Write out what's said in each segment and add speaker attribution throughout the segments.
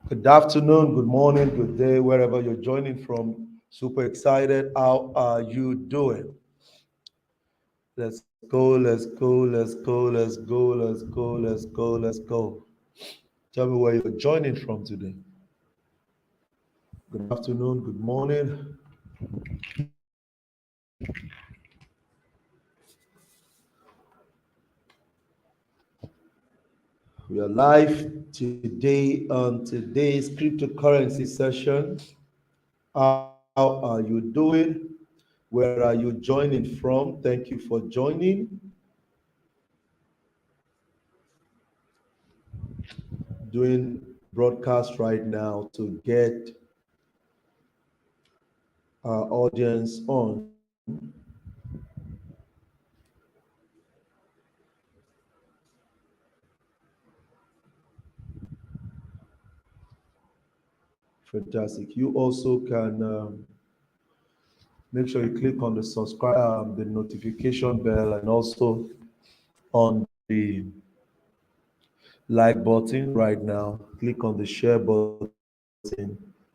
Speaker 1: Good afternoon, good morning, good day, wherever you're joining from. Super excited. How are you doing? Let's go. Tell me where you're joining from today. Good afternoon, good morning. We are live today on today's cryptocurrency session. How are you doing? Where are you joining from? Thank you for joining. Doing broadcast right now to get our audience on. Fantastic. You also can make sure you click on the subscribe, the notification bell, and also on the like button right now. Click on the share button.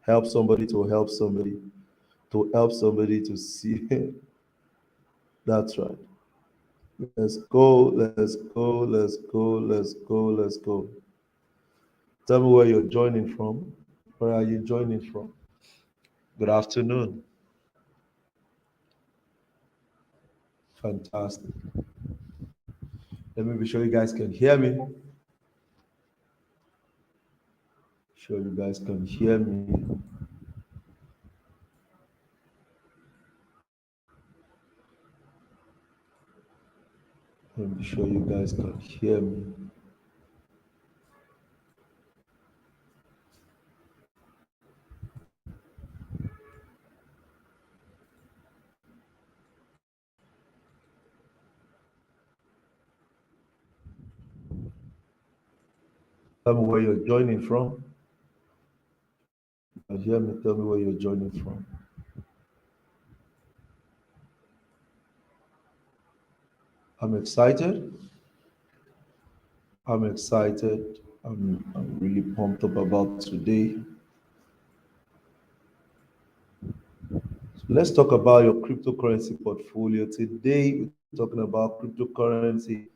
Speaker 1: Help somebody to help somebody to help somebody to see. That's right. Let's go. Let's go. Let's go. Let's go. Let's go. Tell me where you're joining from. Where are you joining from? Good afternoon. Fantastic. Let me be sure you guys can hear me. Sure you guys can hear me. Let me be sure you guys can hear me. Tell me where you're joining from. You hear me? Tell me where you're joining from. I'm excited. I'm excited. I'm really pumped up about today. So let's talk about your cryptocurrency portfolio. Today, we're talking about cryptocurrency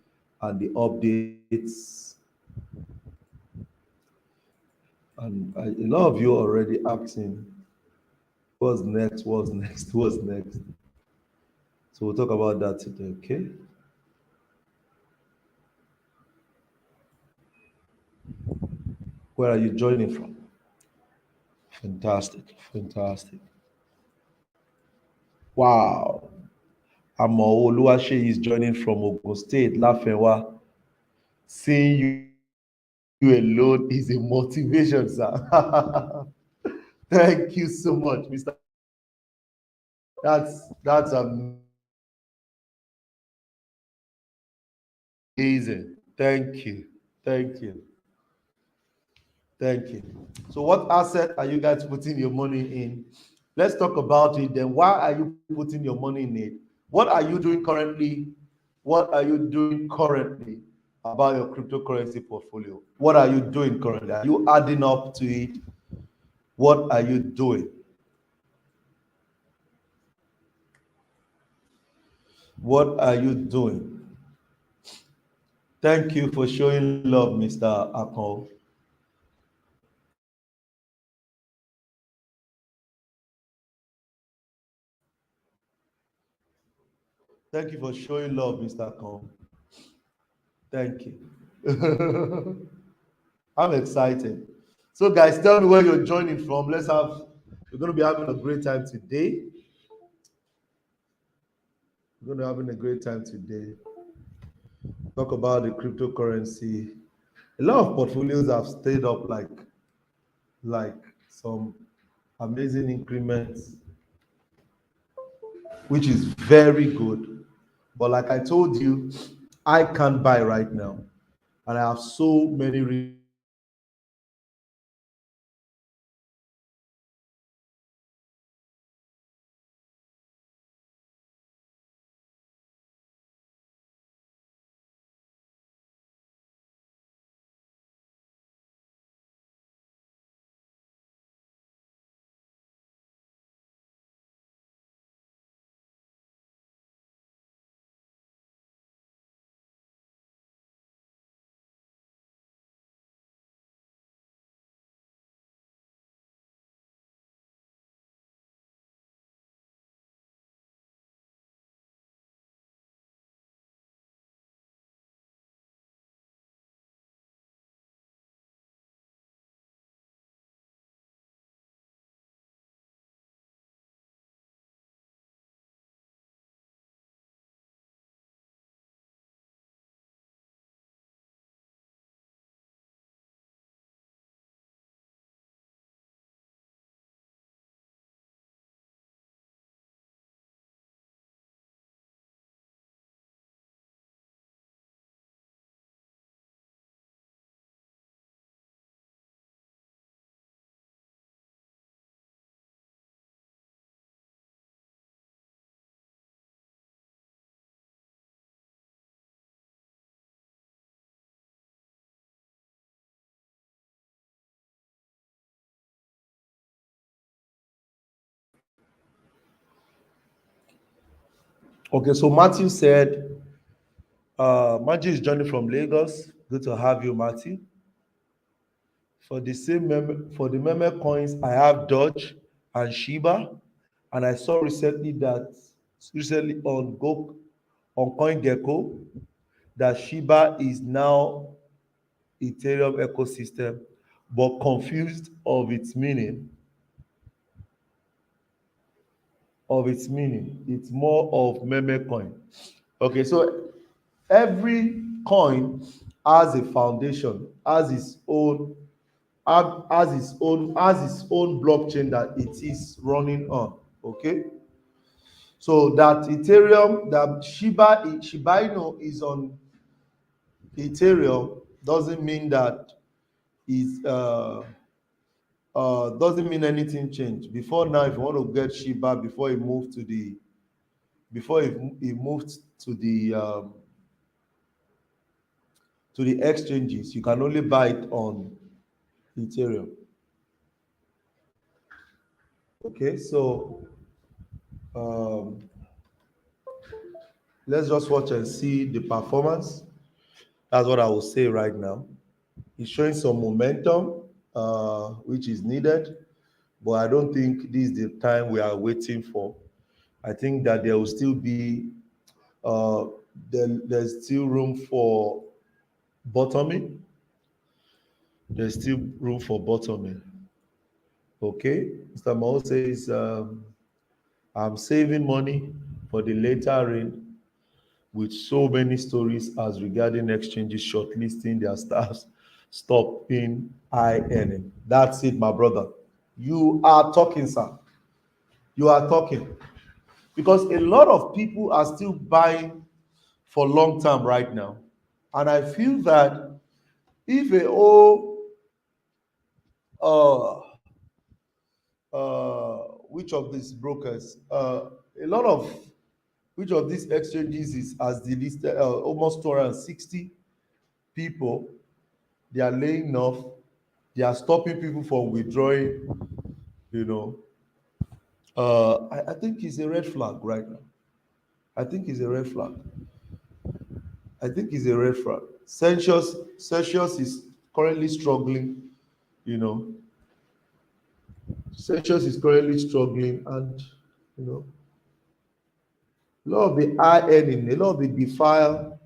Speaker 1: and the updates. And a lot of you are already asking, what's next? What's next? What's next? So we'll talk about that today, okay? Where are you joining from? Fantastic, fantastic. Wow. Amo Oluwaseyi is joining from Ogun State, Lafenwa. Seeing you alone is a motivation, sir. Thank you so much, Mr. That's amazing. Thank you. Thank you. Thank you. So, what asset are you guys putting your money in? Let's talk about it. Then, why are you putting your money in it? What are you doing currently? What are you doing currently about your cryptocurrency portfolio? What are you doing currently? Are you adding up to it? What are you doing? What are you doing? Thank you for showing love, Mr. Akon. Thank you for showing love, Mr. Akon. Thank you. I'm excited. So, guys, tell me where you're joining from. We're going to be having a great time today. We're going to be having a great time today. Talk about the cryptocurrency. A lot of portfolios have stayed up like some amazing increments, which is very good. But like I told you, I can't buy right now. And I have so many Okay, so Matthew said, Matthew is joining from Lagos. Good to have you, Matthew. For the meme coins, I have Doge and Shiba, and I saw recently on CoinGecko that Shiba is now Ethereum ecosystem, but confused of its meaning. It's more of meme coin. Okay, so every coin has a foundation, has its own blockchain that it is running on. Okay, so that Ethereum, that Shiba Inu is on Ethereum doesn't mean that is doesn't mean anything changed. Before now, if you want to get Shiba before it moved to the before it moved to the exchanges, you can only buy it on Ethereum. Okay, so um, let's just watch and see the performance. That's what I will say right now. It's showing some momentum, which is needed, but I don't think this is the time we are waiting for. I think that there will still be uh, there's still room for bottoming. There's still room for bottoming. Okay, Mr. Mao says, I'm saving money for the later rain with so many stories as regarding exchanges shortlisting their staffs, stopping high earning. That's it, my brother. You are talking, sir. You are talking. Because a lot of people are still buying for long term right now. And I feel that if a whole uh, which of these brokers, a lot of which of these exchanges is as the list almost 260 people, they are laying off, they are stopping people from withdrawing, you know. I think it's a red flag right now. I think it's a red flag. I think it's a red flag. Celsius is currently struggling, you know. Celsius is currently struggling, and you know, a lot of the high earning, a lot of the defile,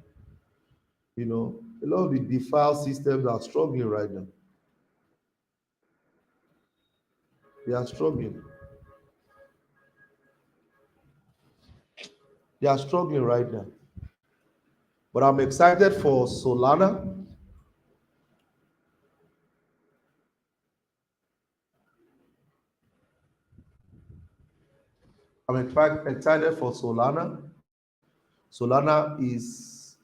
Speaker 1: a lot of the defile systems are struggling right now. They are struggling. They are struggling right now. But I'm excited for Solana. I'm in fact excited for Solana. Solana is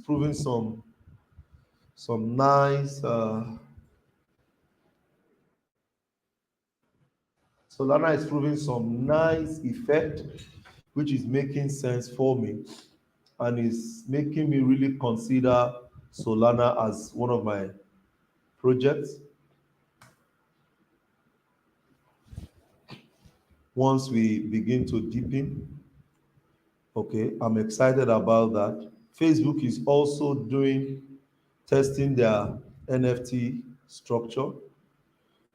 Speaker 1: proving some nice Solana is proving some nice effect, which is making sense for me and is making me really consider Solana as one of my projects once we begin to deepen. Okay, I'm excited about that. Facebook is also doing testing their NFT structure,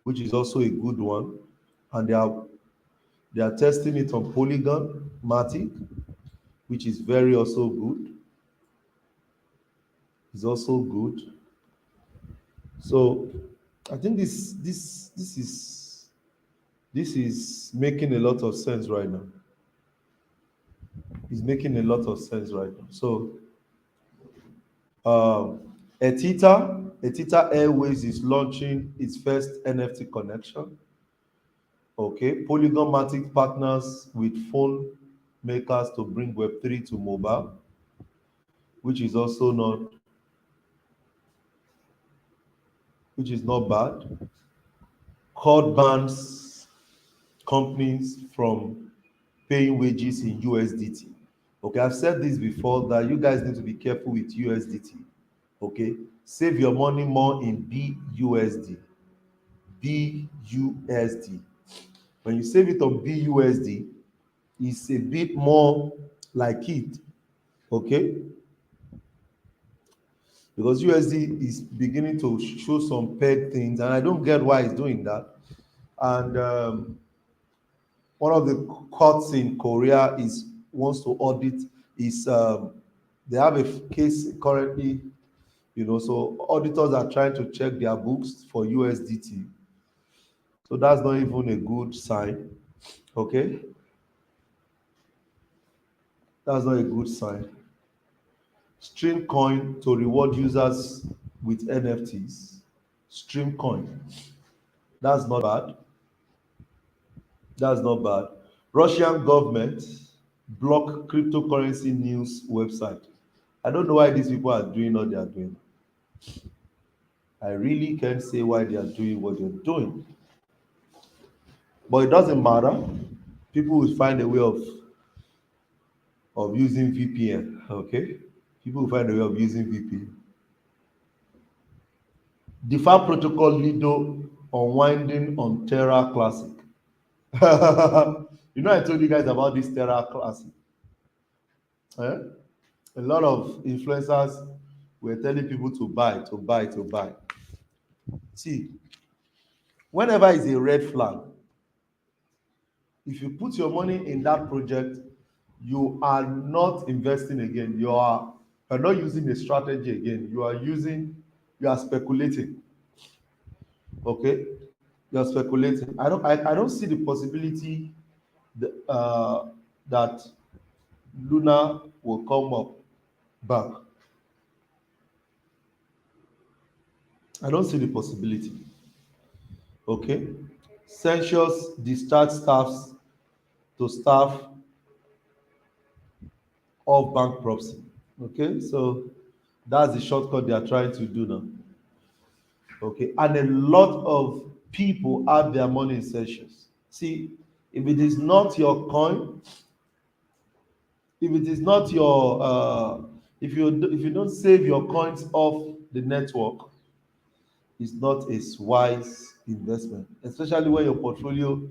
Speaker 1: which is also a good one, and they are testing it on Polygon Matic, which is very also good. Is also good. So I think this is making a lot of sense right now. It's making a lot of sense right now. So um, Etita Airways is launching its first NFT connection. Okay, Polygon Matic partners with phone makers to bring Web3 to mobile, which is also not which is not bad. COD bans companies from paying wages in USDT. Okay, I've said this before that you guys need to be careful with USDT. Okay, save your money more in BUSD. BUSD. When you save it on BUSD, is a bit more like it, okay? Because USD is beginning to show some peg things, and I don't get why it's doing that. And one of the courts in Korea is wants to audit is they have a case currently, so auditors are trying to check their books for USDT. So that's not even a good sign. Okay, that's not a good sign. Stream coin to reward users with NFTs. Stream coin. That's not bad. That's not bad. Russian government block cryptocurrency news website. I don't know why these people are doing what they are doing. I really can't say why they are doing what they're doing. But it doesn't matter. People will find a way of using VPN. Okay? People will find a way of using VPN. DeFi protocol Lido unwinding on Terra Classic. I told you guys about this Terra Classic. Eh? A lot of influencers were telling people to buy, to buy, to buy. See, whenever is a red flag, if you put your money in that project, you are not investing again. You're not using a strategy again. You are speculating. Okay, you are speculating. I don't see the possibility that Luna will come up back. I don't see the possibility. Okay, censures discharge staffs to staff of bankruptcy. Okay, so that's the shortcut they are trying to do now. Okay, and a lot of people have their money in sessions. See, if it is not your coin, if it is not your if you don't save your coins off the network, it's not a wise investment, especially when your portfolio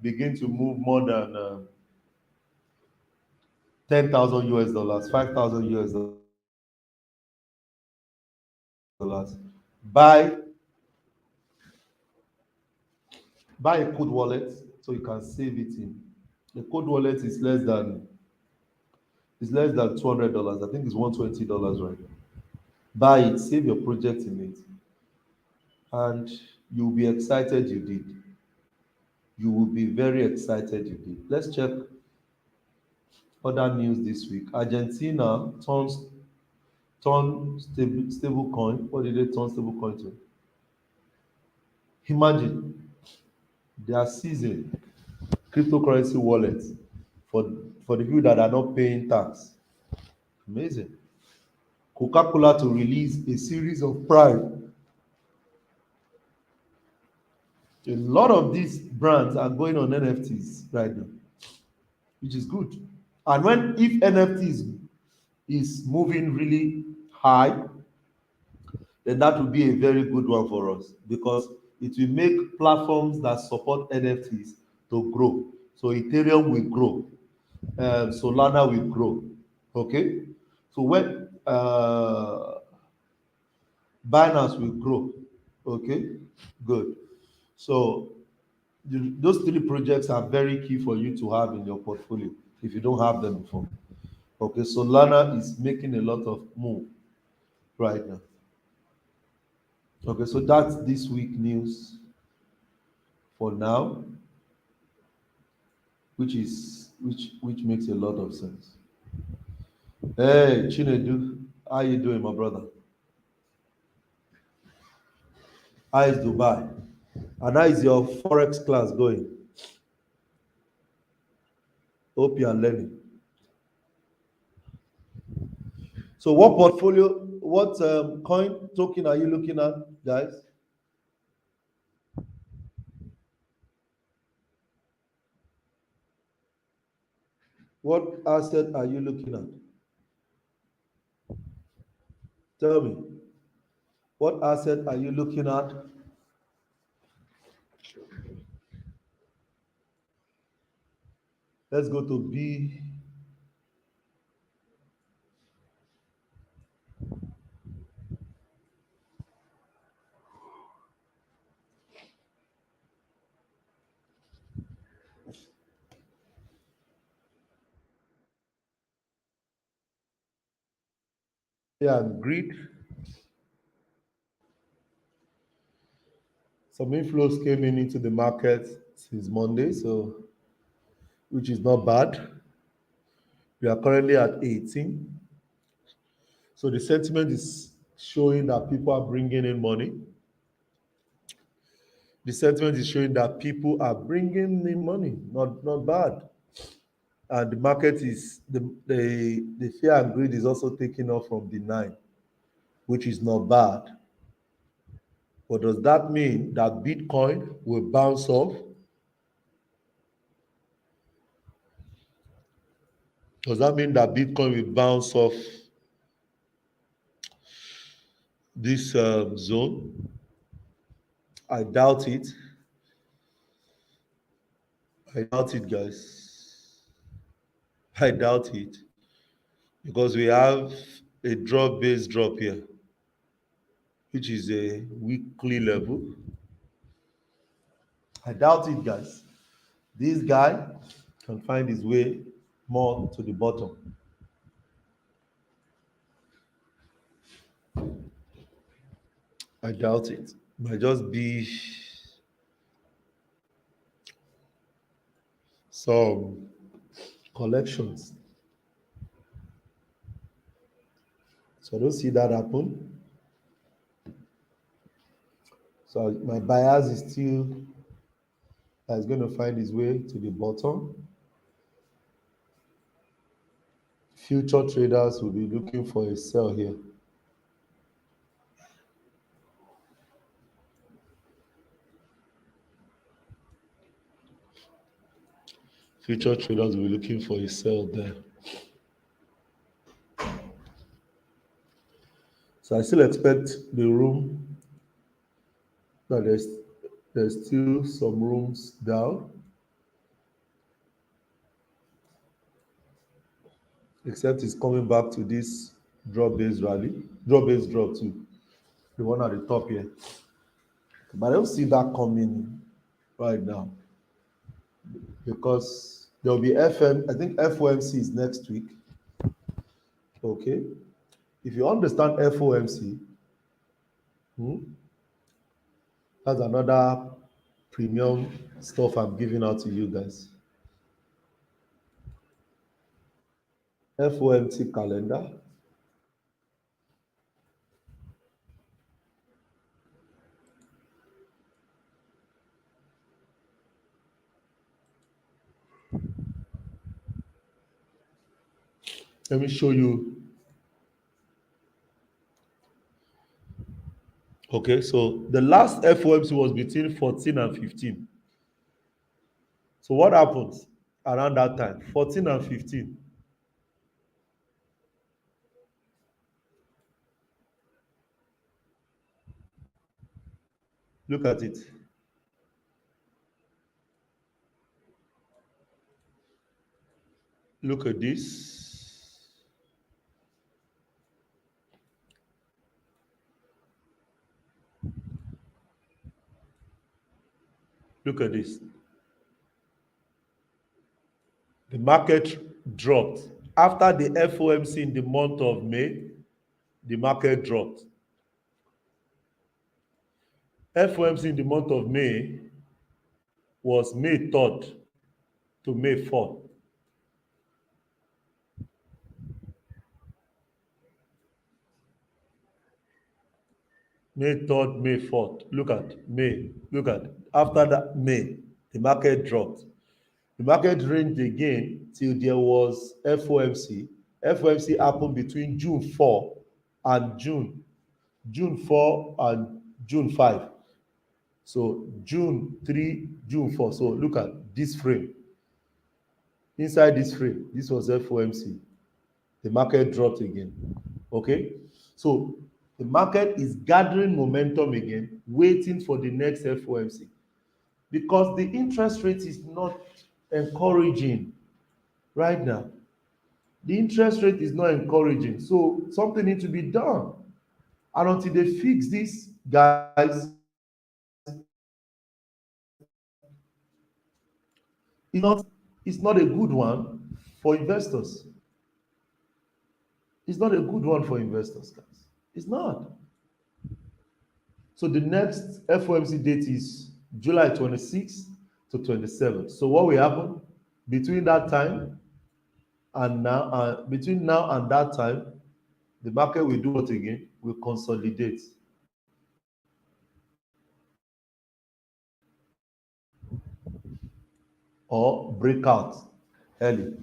Speaker 1: begin to move more than 10,000 US dollars, 5,000 US dollars. Buy buy a code wallet so you can save it in. The code wallet is less than $200. I think it's $120 right now. Buy it, save your project in it, and you'll be excited you did. You will be very excited you did. Let's check other news this week. Argentina turn stable coin. What did they turn stable coin to? Imagine they are seizing cryptocurrency wallets for the people that are not paying tax. Amazing. Coca-Cola to release a series of Prime. A lot of these brands are going on NFTs right now, which is good. And when if NFT is moving really high, then that will be a very good one for us because it will make platforms that support NFTs to grow. So Ethereum will grow, Solana will grow. Okay, so when Binance will grow. Okay, good. So those three projects are very key for you to have in your portfolio if you don't have them before. Okay, Solana is making a lot of move right now. Okay, so that's this week news for now, which makes a lot of sense. Hey, Chinedu, how you doing, my brother? How is Dubai? And how is your forex class going? Hope you are learning. So, what portfolio, what coin token are you looking at, guys? What asset are you looking at? Tell me. What asset are you looking at? Let's go to B. Yeah, greed. Some inflows came in into the market since Monday, so which is not bad. We are currently at 18. So the sentiment is showing that people are bringing in money. The sentiment is showing that people are bringing in money, not bad. And the market is the fear and greed is also taking off from the 9, which is not bad. But does that mean that Bitcoin will bounce off? Does that mean that Bitcoin will bounce off this zone? I doubt it. I doubt it, guys. I doubt it because we have a drop-based drop here, which is a weekly level. I doubt it, guys. This guy can find his way more to the bottom. I doubt it. Might just be some collections. So I don't see that happen. So my bias is still that's going to find his way to the bottom. Future traders will be looking for a sell here. Future traders will be looking for a sell there. So I still expect the room that there's still some rooms down, except it's coming back to this drop-based rally, drop-based drop too, the one at the top here. But I don't see that coming right now because there'll be FM. I think FOMC is next week. Okay, if you understand FOMC, that's another premium stuff I'm giving out to you guys. FOMC calendar. Let me show you. Okay, so the last FOMC was between 14 and 15. So what happens around that time? 14 and 15. Look at it. Look at this. Look at this. The market dropped. After the FOMC in the month of May, the market dropped. FOMC in the month of May was May 3rd to May 4th. May 3rd, May 4th. Look at May. Look at after that May, the market dropped. The market ranged again till there was FOMC. FOMC happened between June 4 and June 4 and June 5. So June 3, June 4. So look at this frame. Inside this frame, this was FOMC. The market dropped again. Okay? So the market is gathering momentum again, waiting for the next FOMC because the interest rate is not encouraging. right now. The interest rate is not encouraging, so something needs to be done. And until they fix this, guys, it's not a good one for investors. It's not a good one for investors, guys. It's not. So the next FOMC date is July 26th to 27th. So what will happen between that time and now? Between now and that time, the market will do what again? Will consolidate or break out early.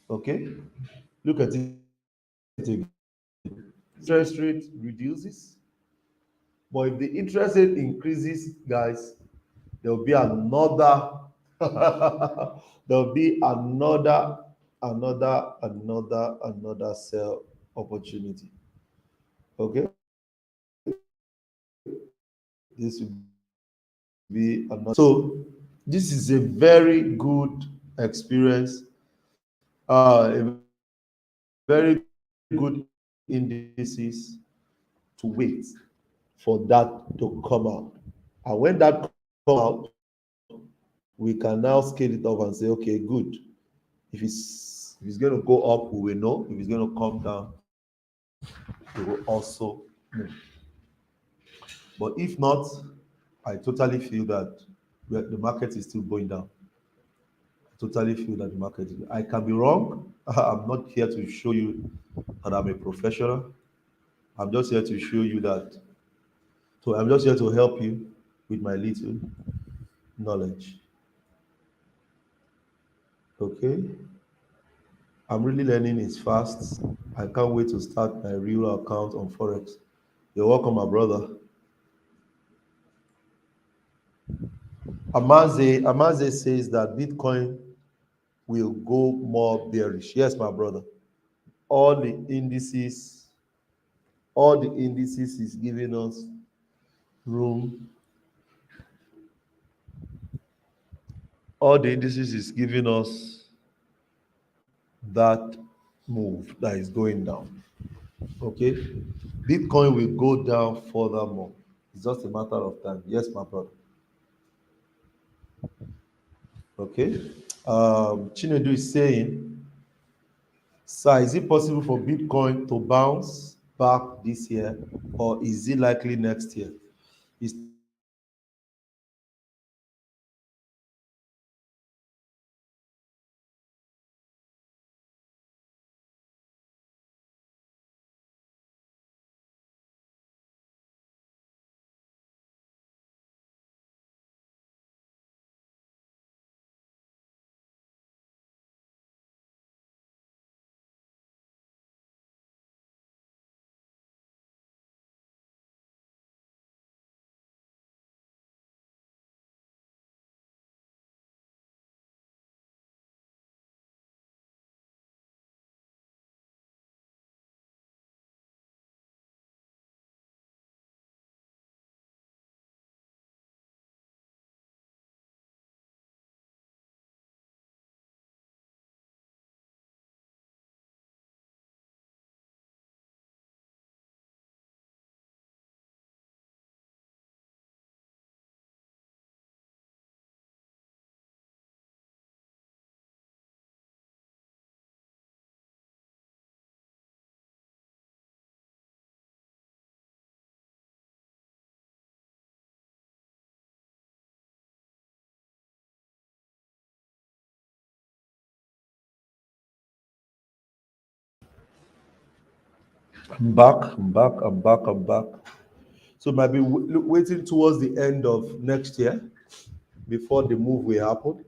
Speaker 1: Okay, look at it again. Interest rate reduces, but if the interest rate increases, guys, there will be another there will be another sell opportunity. Okay, this will be another. So this is a very good experience, a very good indices to wait for that to come out. And when that come out, we can now scale it up and say, okay, good. If it's going to go up, we will know. If it's going to come down, we will also know. But if not, I totally feel that the market is still going down. I totally feel that the market is. I can be wrong. I'm not here to show you that I'm a professional. I'm just here to show you that. So I'm just here to help you with my little knowledge. Okay. I'm really learning it fast. I can't wait to start my real account on Forex. You're welcome, my brother. Amaze says that Bitcoin will go more bearish. Yes, my brother. All the indices, all the indices is giving us room. All the indices is giving us that move that is going down. Okay. Bitcoin will go down furthermore. It's just a matter of time. Yes, my brother. Okay. Chinedu is saying, sir, is it possible for Bitcoin to bounce back this year, or is it likely next year? It's too early to say, my brother. I'm back. So might be waiting towards the end of next year before the move will happen.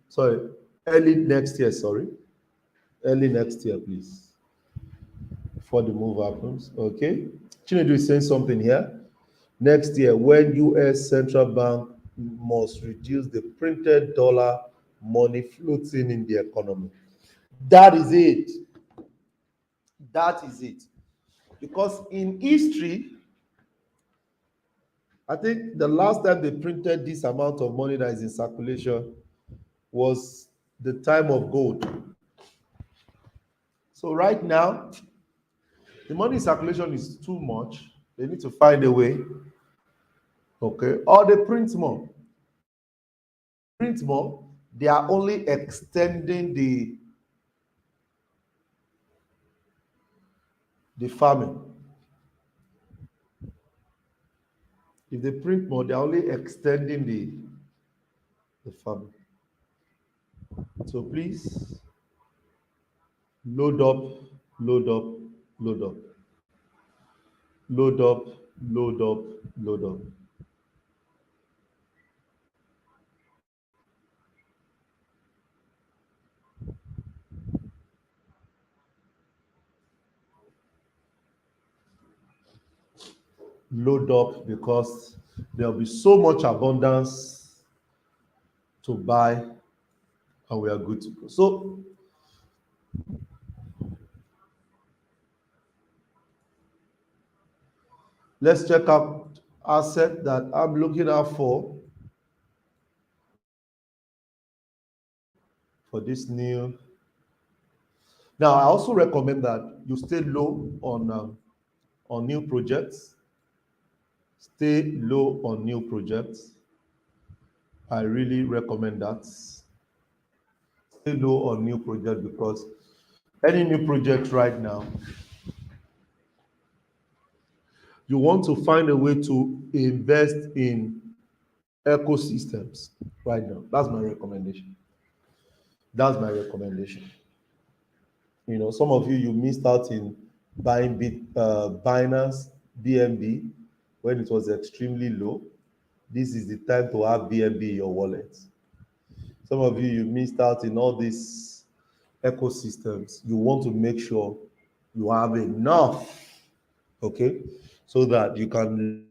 Speaker 1: Sorry, early next year. Sorry, early next year, please, before the move happens. Okay. Chinedu is saying something here. Next year, when U.S. central bank must reduce the printed dollar money floating in the economy. That is it. That is it. Because in history, I think the last time they printed this amount of money that is in circulation was the time of gold. So right now, the money circulation is too much. They need to find a way, okay? Or they print more. Print more. They are only extending the farming. If they print more, they are only extending the farming. So please load up, load up, load up, load up, load up, load up. Load up because there'll be so much abundance to buy and we are good to go. So let's check out asset that I'm looking out for this new. Now, I also recommend that you stay low on new projects. Stay low on new projects. I really recommend that. Stay low on new projects because any new project right now, you want to find a way to invest in ecosystems right now. That's my recommendation. That's my recommendation. You know, some of you missed out in buying Binance BNB when it was extremely low. This is the time to have BNB in your wallet. Some of you missed out in all these ecosystems. You want to make sure you have enough, okay, so that you can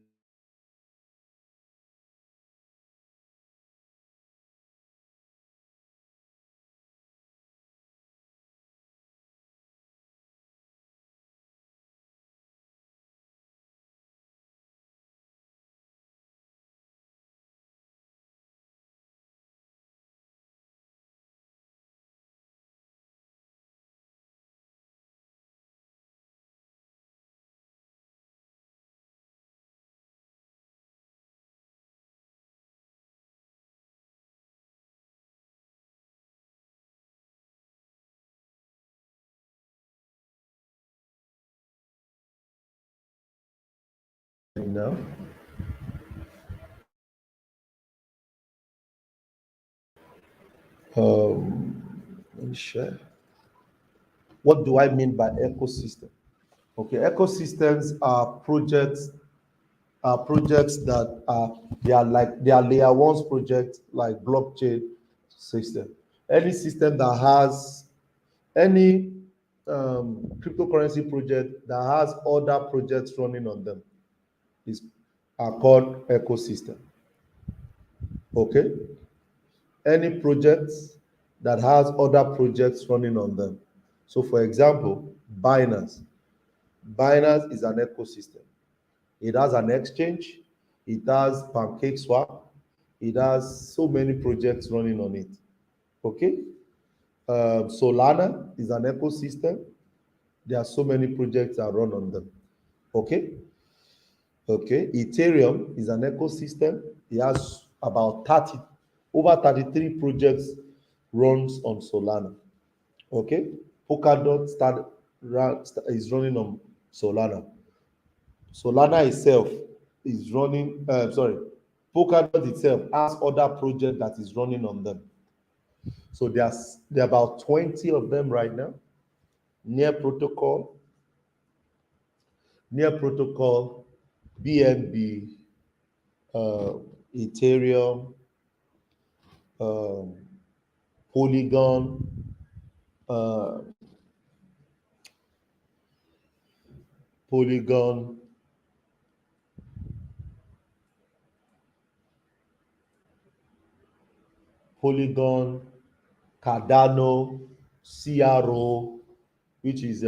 Speaker 1: now. Let me share. What do I mean by ecosystem? Okay, ecosystems are projects that they are layer ones projects like blockchain system. Any system that has any cryptocurrency project that has other projects running on them is are called ecosystem. Okay, any projects that has other projects running on them. So, for example, Binance is an ecosystem. It has an exchange, it has Pancake Swap, it has so many projects running on it. Okay. Solana is an ecosystem. There are so many projects that run on them. Okay. Okay. Ethereum is an ecosystem. It has about 30, over 33 projects runs on Solana. Okay. Polkadot is running on Solana. Solana itself is running, sorry, Polkadot itself has other project that is running on them. So there are about 20 of them right now. Near Protocol, BNB, uh, Ethereum, um, Polygon, uh, Polygon, Polygon, Cardano, CRO, which is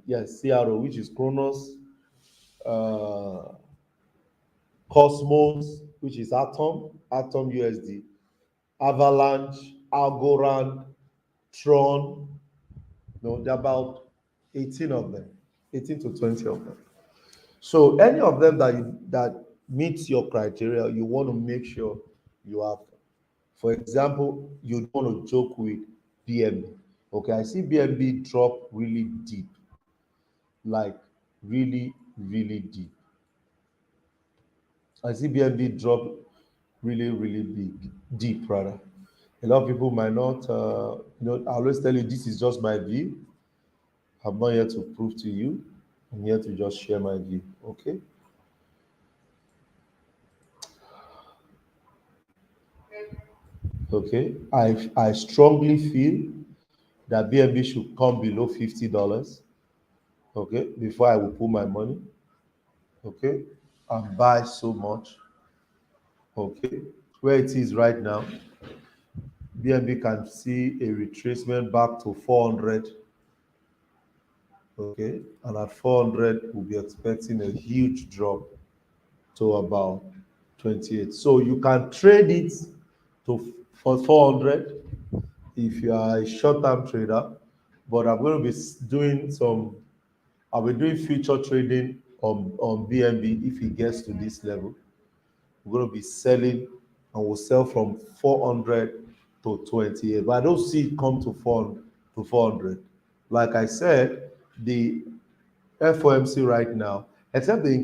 Speaker 1: yes, CRO, which is Kronos, uh, Cosmos, which is Atom USD, Avalanche, Algorand. Tron. No, there are about 18 of them, 18 to 20 of them. So any of them that meets your criteria, you want to make sure you have them. For example, you don't want to joke with BNB. Okay, I see BNB drop really deep, like really, really deep. I see BNB drop really, really big, deep rather. A lot of people might not, I always tell you this is just my view. I'm not here to prove to you. I'm here to just share my view. Okay. Okay. I strongly feel that BNB should come below $50. Okay. Before I will put my money. Okay. And buy so much. Okay. Where it is right now, BNB can see a retracement back to 400. Okay. And at 400, we'll be expecting a huge drop to about 28. So you can trade it to for 400 if you are a short-term trader. But I'm going to be doing some. I'll be doing future trading on BNB if it gets to this level. We're going to be selling, and we'll sell from 400 to 28. But I don't see it come to 400. Like I said, the FOMC right now, except they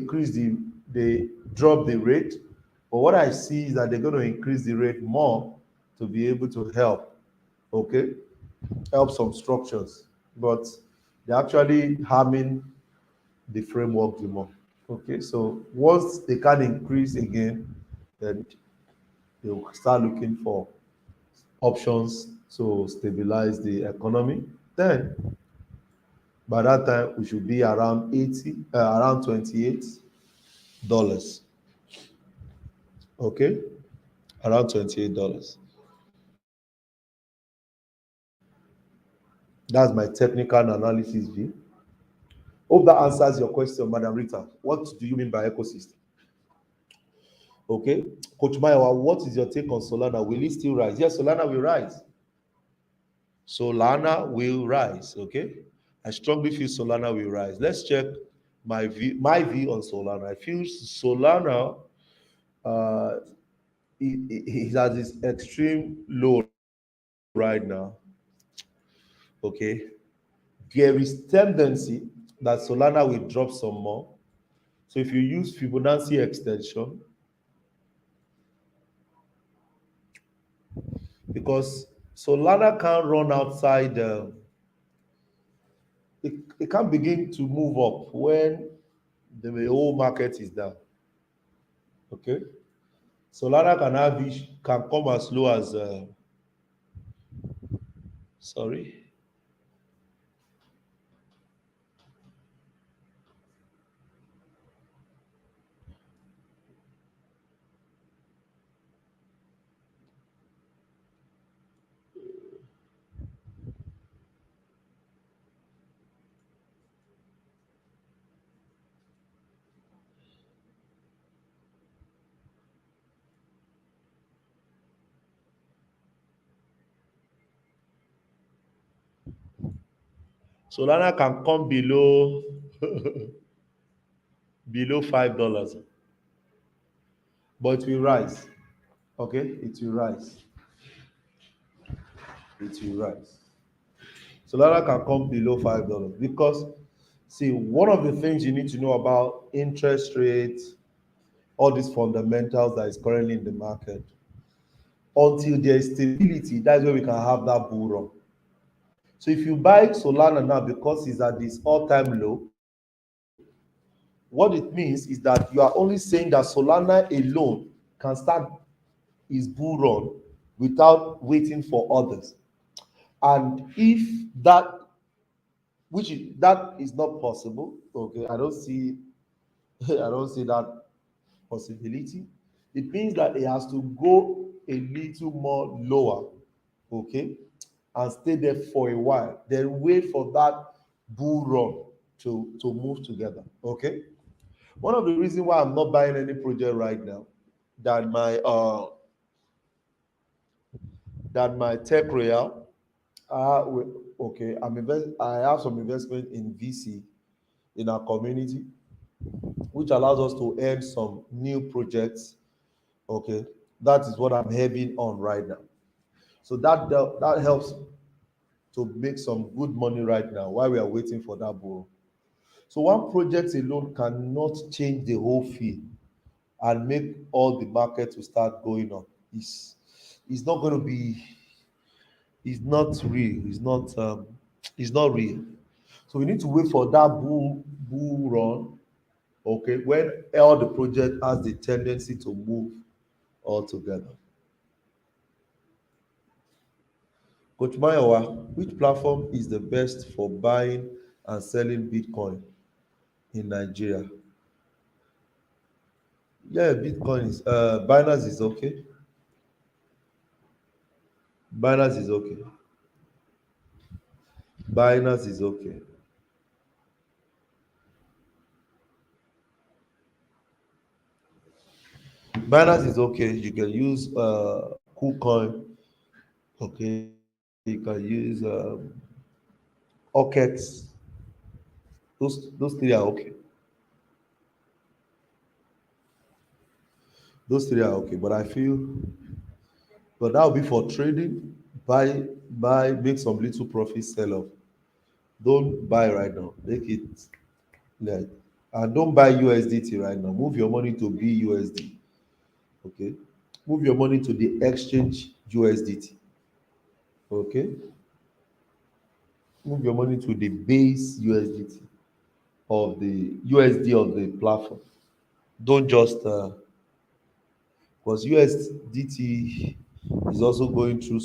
Speaker 1: drop the rate. But what I see is that they're going to increase the rate more to be able to help, okay, help some structures. But they're actually harming the framework the more. Okay, so once they can increase again, then they'll start looking for options to stabilize the economy. Then by that time, we should be around around $28. Okay, around $28. That's my technical analysis view. Hope that answers your question, Madam Rita. What do you mean by ecosystem? Okay, Coach Mayowa, what is your take on Solana? Will it still rise? Yes, Solana will rise. Solana will rise. Okay, I strongly feel Solana will rise. Let's check my view. My view on Solana. I feel Solana uh, is at this extreme low right now. Okay, there is tendency that Solana will drop some more. So if you use Fibonacci extension, because Solana can't run outside, it can't begin to move up when the whole market is down. Okay, Solana can come as low as sorry. Solana can come below below $5, but it will rise. Okay, it will rise. It will rise. Solana can come below $5 because, see, one of the things you need to know about interest rates, all these fundamentals that is currently in the market, until there is stability, that's where we can have that bull run. So if you buy Solana now because it's at this all-time low, what it means is that you are only saying that Solana alone can start his bull run without waiting for others. And if that is not possible, okay, I don't see I don't see that possibility. It means that it has to go a little more lower, okay, and stay there for a while, then wait for that bull run to move together. Okay. One of the reasons why I'm not buying any project right now than my Tech Royale we, okay, I have some investment in VC in our community, which allows us to earn some new projects. Okay, that is what I'm having on right now. So that helps to make some good money right now while we are waiting for that borrow. So one project alone cannot change the whole field and make all the market to start going up. It's not going to be. It's not real. It's not. It's not real. So we need to wait for that bull run. Okay, when all the project has the tendency to move all together. Coach Mayowa, which platform is the best for buying and selling Bitcoin in Nigeria? Yeah, Bitcoin is Binance is okay. Binance is okay. Binance is okay. Binance is okay. You can use KuCoin. Okay, you can use Okex. Those three are okay. Those three are okay. But I feel, but that will be for trading. Buy, make some little profit, sell off. Don't buy right now. Make it like, and don't buy USDT right now. Move your money to BUSD. Okay, move your money to the exchange USDT. Okay, move your money to the base USDT of the USD of the platform. Don't just because USDT is also going through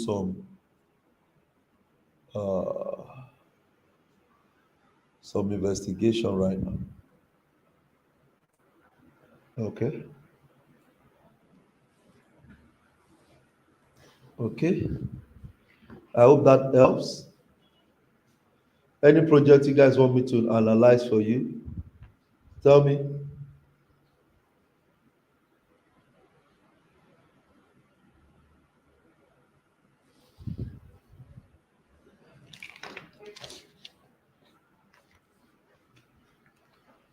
Speaker 1: uh, some investigation right now. Okay, okay. I hope that helps. Any project you guys want me to analyze for you, tell me.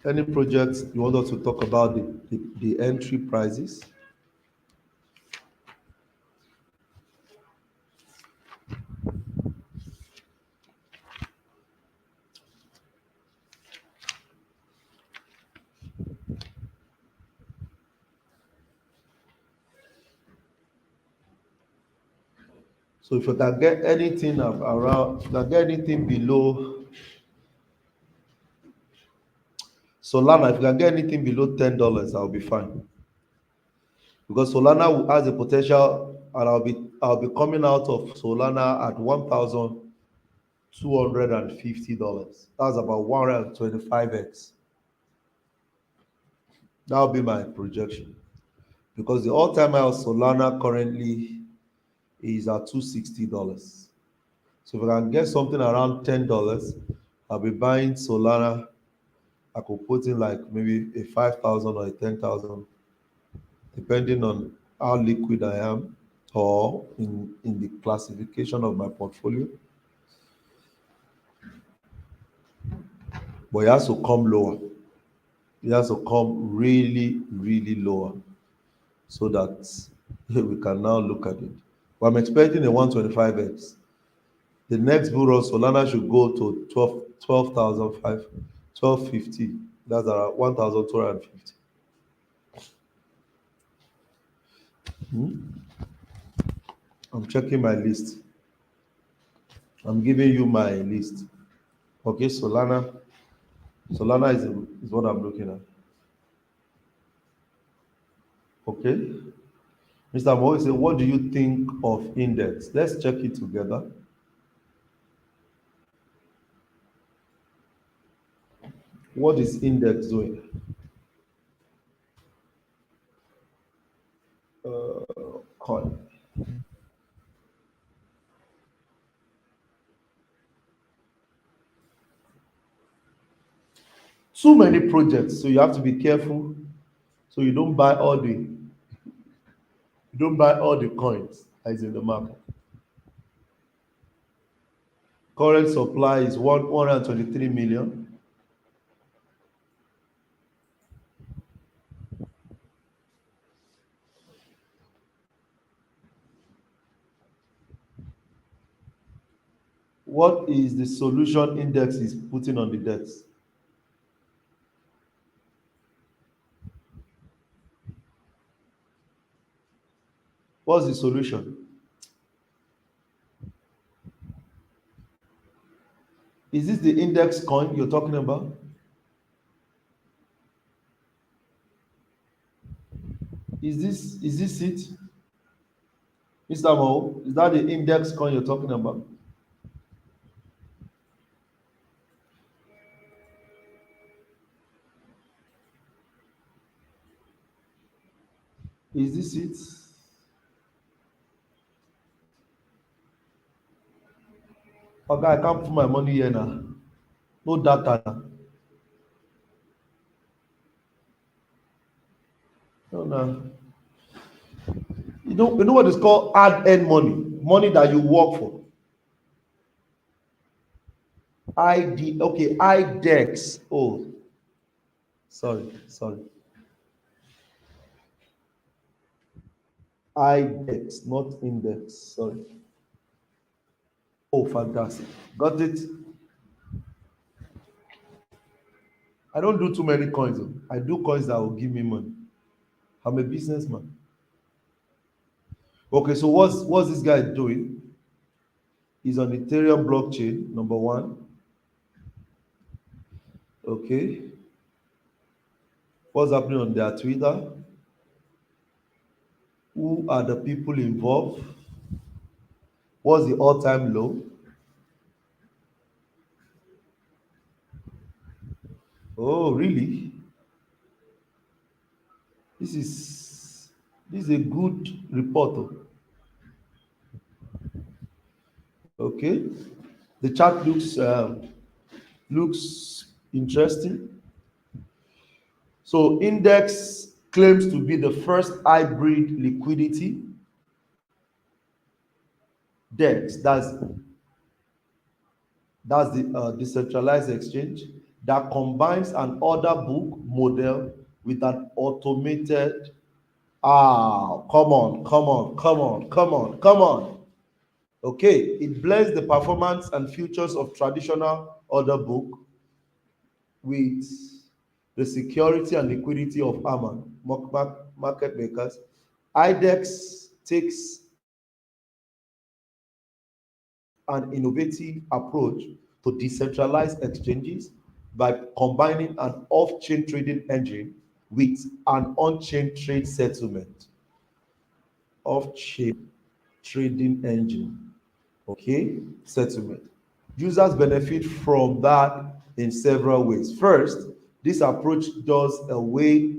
Speaker 1: Any projects you want us to talk about the entry prices? So if you can get anything around, you can get anything below Solana, if you can get anything below $10, I'll be fine. Because Solana has a potential, and I'll be coming out of Solana at $1,250. That's about 125x. That'll be my projection. Because the all-time high of Solana currently is at $260. So if I can get something around $10, I'll be buying Solana. I could put in like maybe a 5,000 or a 10,000, depending on how liquid I am or in the classification of my portfolio. But it has to come lower. It has to come really, really lower so that we can now look at it. But I'm expecting a 125x. The next bull run, Solana should go to 12,005, 1250. That's around 1,250. Hmm? I'm checking my list. I'm giving you my list. Okay, Solana is what I'm looking at. Okay. Mr. Mo say, what do you think of index? Let's check it together. What is index doing? Coin. Too many projects, so you have to be careful. So you don't buy all the coins that is in the market. Current supply is 123 million. What is the solution index is putting on the debts? What's the solution? Is this the index coin you're talking about? Is this it? Mr. Mo, is that the index coin you're talking about? Is this it? Okay, I can't put my money here now. No data now. No, no. You know what is called hard earned money, money that you work for. ID, okay, IDEX. Oh, sorry. IDEX, not index. Sorry. Oh, fantastic. Got it. I don't do too many coins. Oh. I do coins that will give me money. I'm a businessman. Okay, so what's this guy doing? He's on Ethereum blockchain, number one. Okay. What's happening on their Twitter? Who are the people involved? What's the all-time low? Oh, really? This is this is a good report. Oh. Okay. The chart looks interesting. So index claims to be the first hybrid liquidity DEX. That's the decentralized exchange that combines an order book model with an automated. Come on, come on. Okay, it blends the performance and features of traditional order book with the security and liquidity of AMA market makers. IDEX takes an innovative approach to decentralized exchanges by combining an off-chain trading engine with an on-chain trade settlement. Off-chain trading engine, okay, settlement. Users benefit from that in several ways. First, this approach does away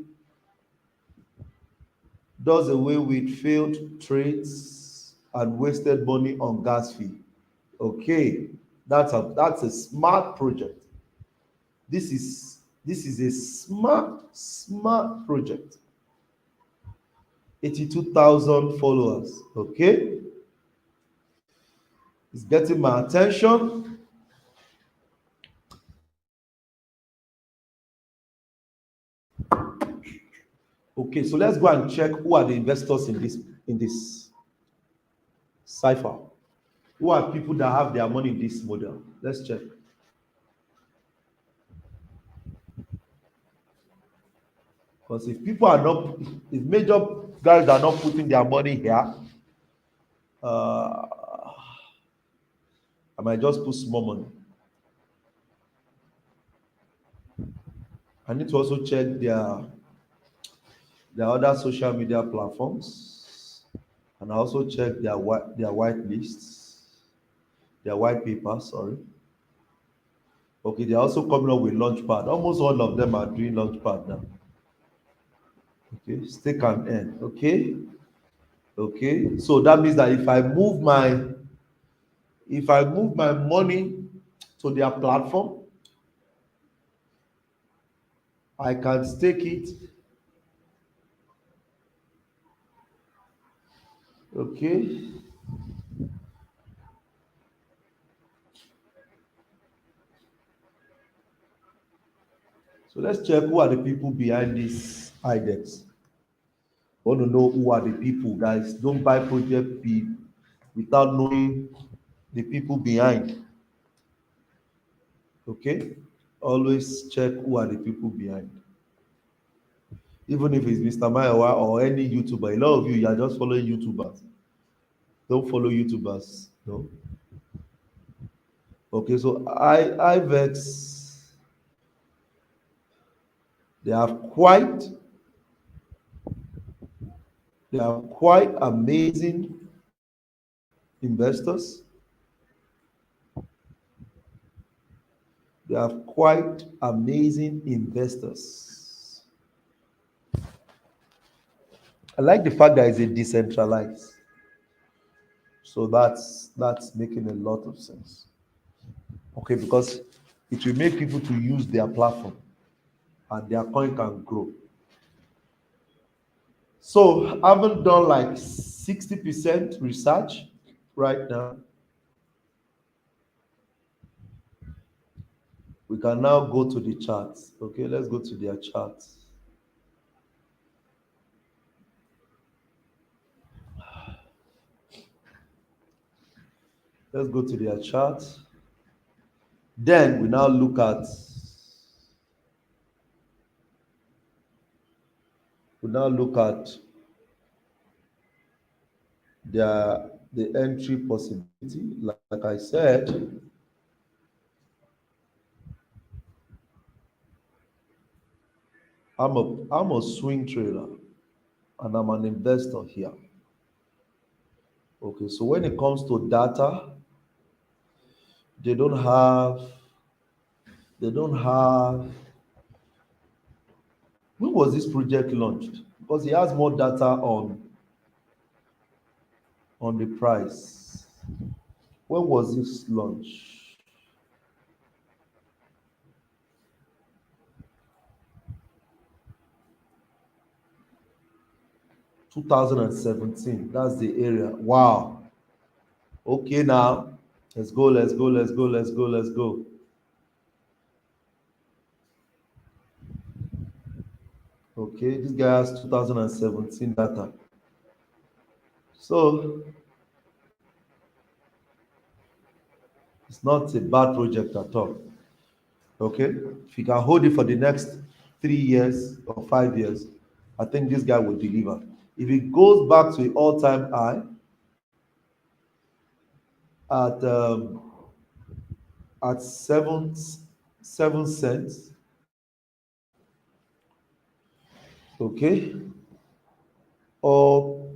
Speaker 1: with failed trades and wasted money on gas fee. Okay, that's a smart project. This is a smart project. 82,000 followers. Okay, it's getting my attention. Okay, so let's go and check who are the investors in this cipher. Who are people that have their money in this model? Let's check. Because if major guys are not putting their money here, uh, I might just put small money. I need to also check their other social media platforms, and I also check their white lists, their white papers. Sorry. Okay, they're also coming up with launchpad. Almost all of them are doing launchpad now. Okay, stake and earn. Okay. So that means that if I move my money to their platform, I can stake it. Okay. So let's check who are the people behind this IDEX. Want to know who are the people, guys. Don't buy project P without knowing the people behind. Okay? Always check who are the people behind. Even if it's Mr. Mayowa or any YouTuber, a lot of you are just following YouTubers. Don't follow YouTubers. No. Okay, so IVEX, they have quite they have quite amazing investors. They have quite amazing investors. I like the fact that it's a decentralized. So that's making a lot of sense. Okay, because it will make people to use their platform and their coin can grow. So I haven't done like 60% research right now. We can now go to the charts. Okay, let's go to their charts. Let's go to their charts. Then we now look at the entry possibility. Like I said, I'm a swing trader and I'm an investor here. Okay, so when it comes to data, they don't have they don't have when was this project launched? Because he has more data on the price. When was this launch? 2017. That's the area. Wow. Okay, now let's go, let's go, let's go, let's go, let's go. Okay, this guy has 2017 data. So it's not a bad project at all. Okay, if you can hold it for the next 3 years or 5 years, I think this guy will deliver. If it goes back to the all-time high at at 7 cents, okay, or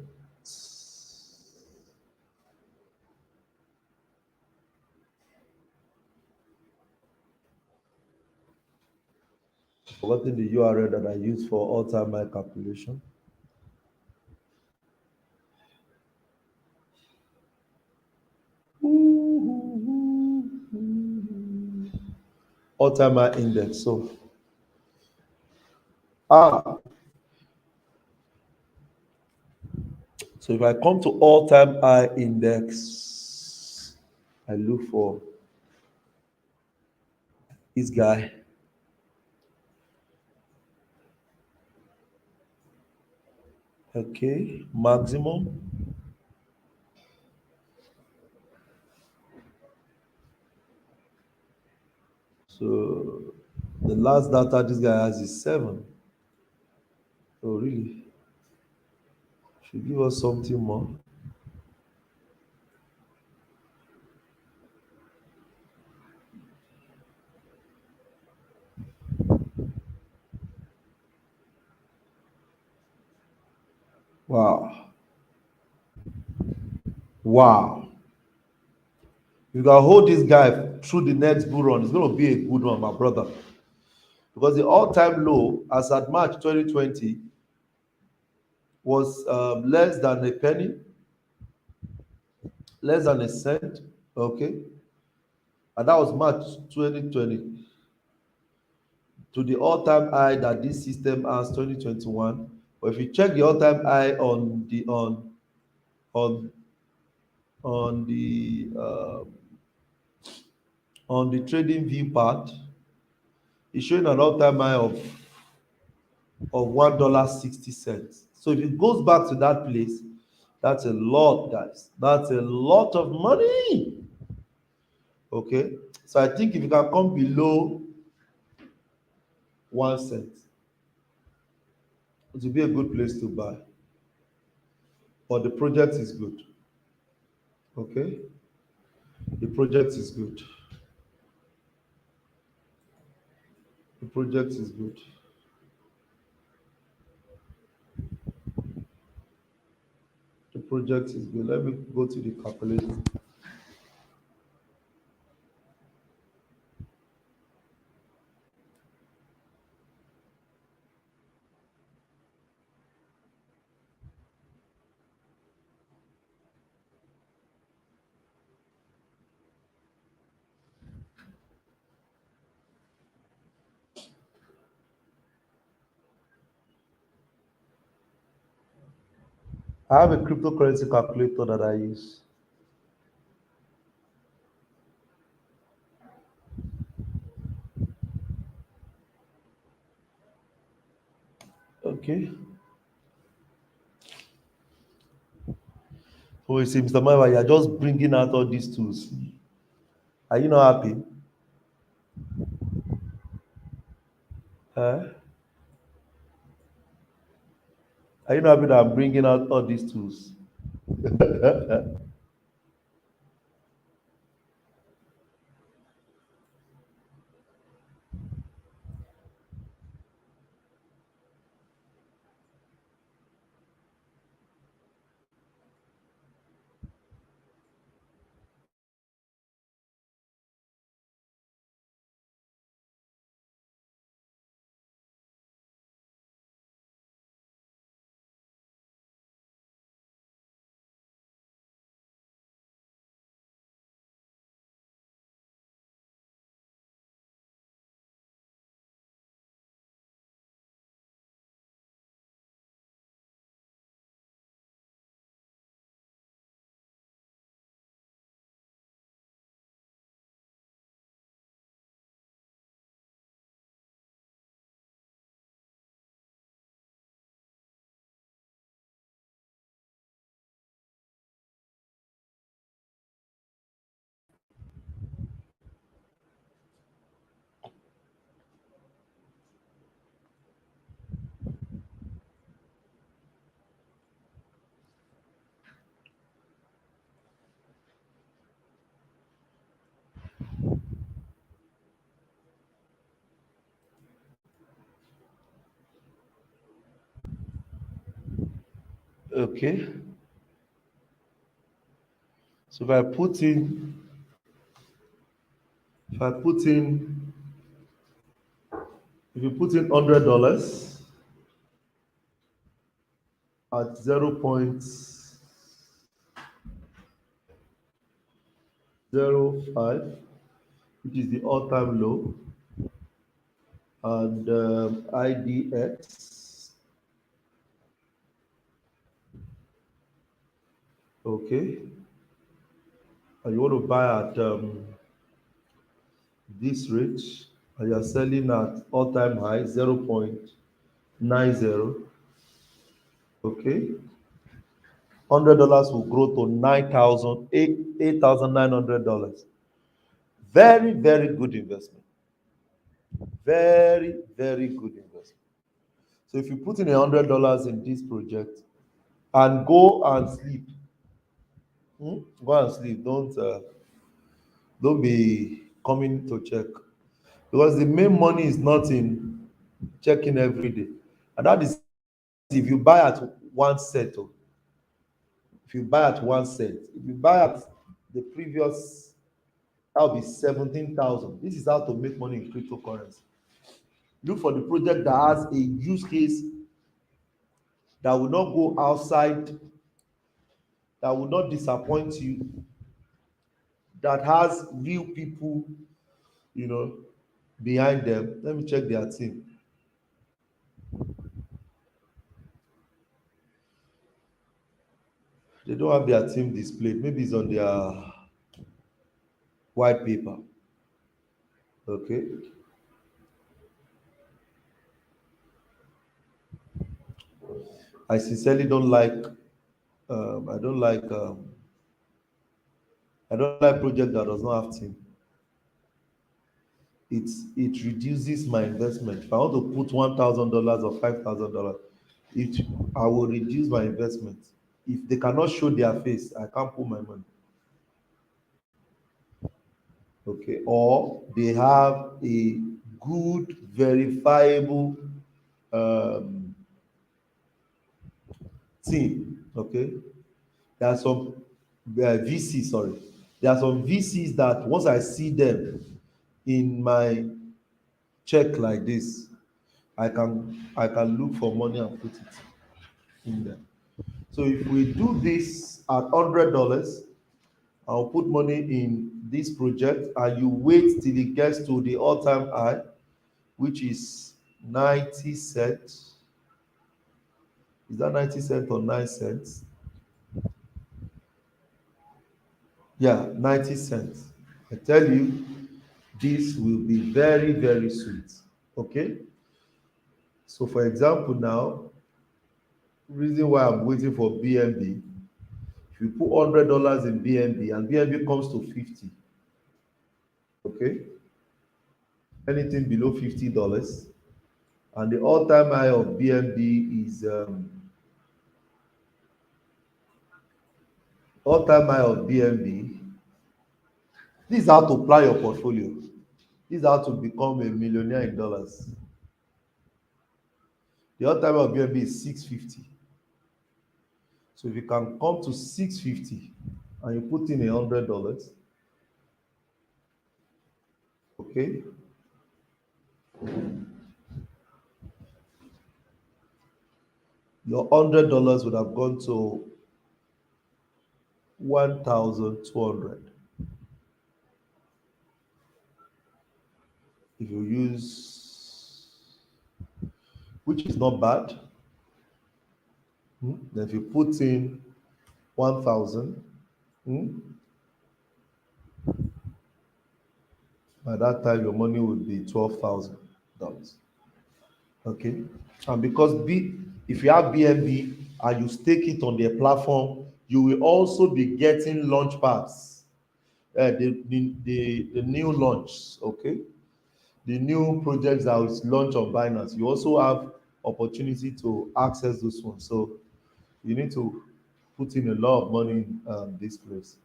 Speaker 1: forgotten the URL that I use for all-time high calculation. All-time high index. So ah, so if I come to all-time high index, I look for this guy. Okay, maximum. So the last data this guy has is 7. Oh, really? Should give us something more. Wow. Wow. You can hold this guy through the next bull run. It's going to be a good one, my brother. Because the all-time low, as at March 2020, was less than a penny, less than a cent. Okay. And that was March 2020 to the all-time high that this system has 2021. But if you check the all-time high on on the uh, on the trading view part, It's showing an all-time high of $1.60. So if it goes back to that place, that's a lot, guys. That's a lot of money. Okay. So I think if you can come below 1 cent, it will be a good place to buy. But the project is good. Okay. The project is good. The project is good. The project is good. Let me go to the calculator. I have a cryptocurrency calculator that I use. Okay. So you see, Mr. Maiwa, you are just bringing out all these tools. Are you not happy? Huh? Are you not happy that I'm bringing out all these tools? Okay. So if I put in, if you put in $100 at 0.05, which is the all-time low, and IDX, okay, and you want to buy at this rate, and you're selling at all-time high 0.90, okay, $100 will grow to 9,000, $8,900. Very, very good investment. Very, very good investment. So if you put in $100 in this project and go and sleep, go and sleep. Don't be coming to check, because the main money is not in checking every day, and that is if you buy at 1 cent. If you buy at 1 cent, if you buy at the previous, that will be 17,000. This is how to make money in cryptocurrency. Look for the project that has a use case that will not go outside, that will not disappoint you, that has real people, you know, behind them. Let me check their team. They don't have their team displayed. Maybe it's on their white paper. Okay. I sincerely don't like. I don't like. I don't like project that does not have team. It reduces my investment. If I want to put $1,000 or $5,000, it I will reduce my investment. If they cannot show their face, I can't put my money. Okay, or they have a good verifiable um, team. Okay, there are some VC, sorry, there are some VCs that once I see them in my check like this, I can look for money and put it in there. So if we do this at $100, I'll put money in this project and you wait till it gets to the all-time high, which is 90 cents. Is that 90 cents or 9 cents? Yeah, 90 cents. I tell you, this will be very, very sweet. Okay? So for example now, reason why I'm waiting for BNB, if you put $100 in BNB and BNB comes to 50, okay? Anything below $50, and the all-time high of BNB is all-time high of BNB. This is how to plan your portfolio. This is how to become a millionaire in dollars. The all-time high of BNB is 650. So if you can come to 650 and you put in $100, okay, your $100 would have gone to 1,200 if you use, which is not bad. Then if you put in 1,000, by that time your money would be $12,000. Okay, and because if you have BNB and you stake it on their platform, you will also be getting launch pads, the new launch. Okay, the new projects that was launched on Binance, you also have opportunity to access those ones. So you need to put in a lot of money in this place.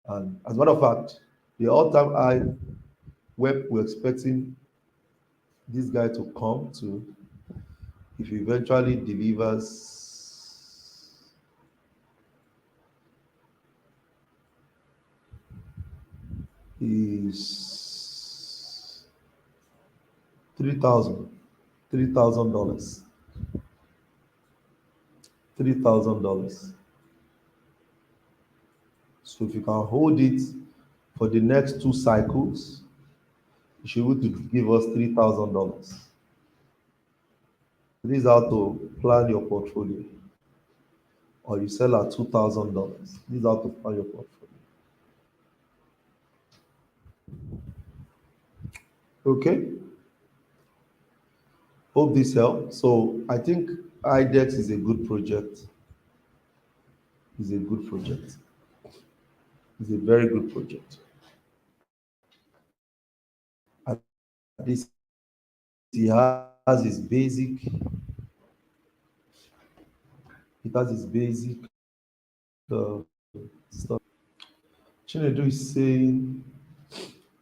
Speaker 1: And as a matter of fact, the all-time high where we're expecting this guy to come to, if he eventually delivers, is 3,000, $3,000, $3,000. So if you can hold it for the next 2 cycles, you should be able to give us $3,000. This is how to plan your portfolio. Or you sell at $2,000. This is how to plan your portfolio. Okay. Hope this helps. So I think IDEX is a good project. It's a good project. It's a very good project. At least he has his basic. It has his basic uh, stuff. Chinedu is saying,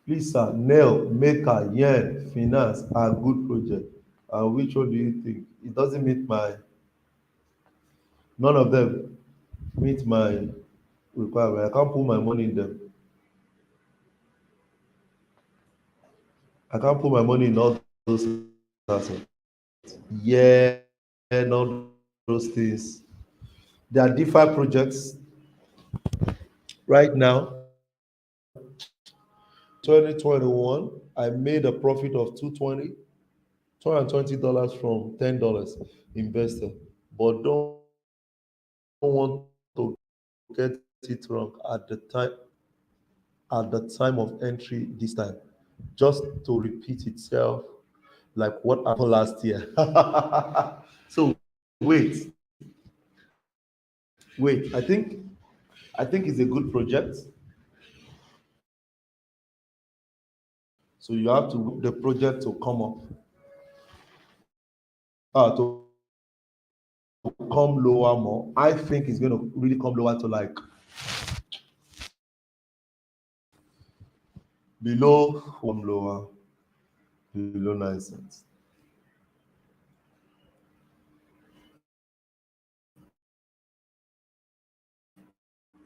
Speaker 1: please sir, Nail, Maker, Yen, Finance are good projects. Which one do you think? It doesn't meet my, none of them meet my requirement. I can't put my money in them. I can't put my money in all those assets. Yeah, and all those things. There are DeFi projects right now. 2021, I made a profit of $220 from $10 invested, but don't want to get it wrong at the time of entry this time, just to repeat itself like what happened last year. So wait, wait. I think it's a good project. So you have to wait the project to come up, to come lower more. I think it's going to really come lower to like below one lower, below 9 cents.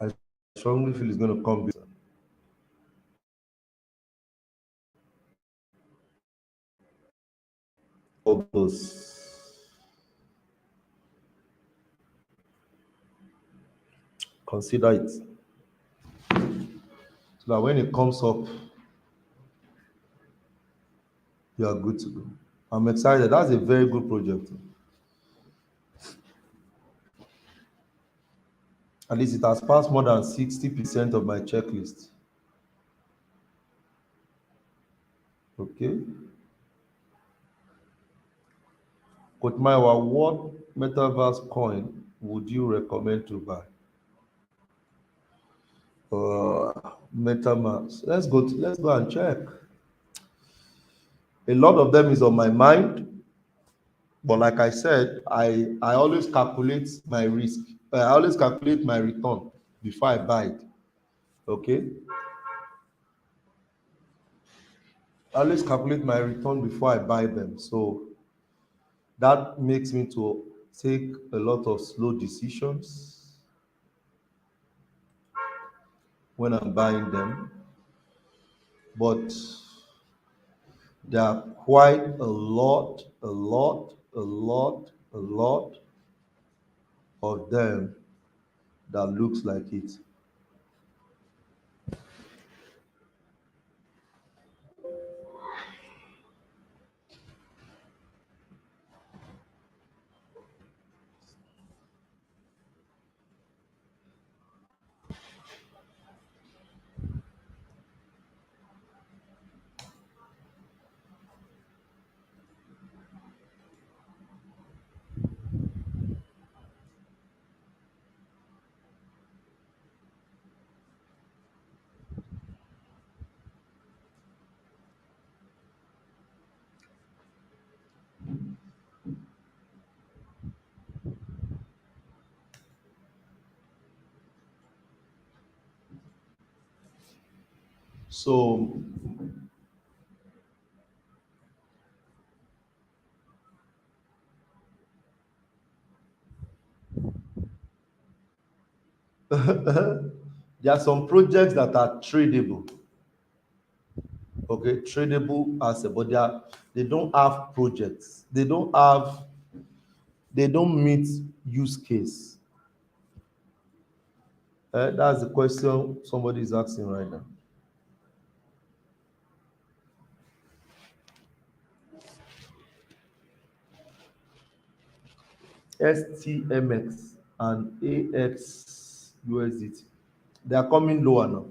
Speaker 1: I strongly feel it's going to come below those. Consider it so that when it comes up, you are good to go. I'm excited. That's a very good project. At least it has passed more than 60% of my checklist. Okay. Coach Maiwa, what metaverse coin would you recommend to buy? MetaMask. Let's go and check. A lot of them is on my mind, but like I said, I always calculate my risk. I always calculate my return before I buy it. Okay. I always calculate my return before I buy them. So that makes me to take a lot of slow decisions when I'm buying them. But there are quite a lot of them that looks like it. So there are some projects that are tradable. Okay, tradable as a but they don't have projects. They don't meet use case. That's the question somebody is asking right now. STMX and AXUSDT. They are coming lower now.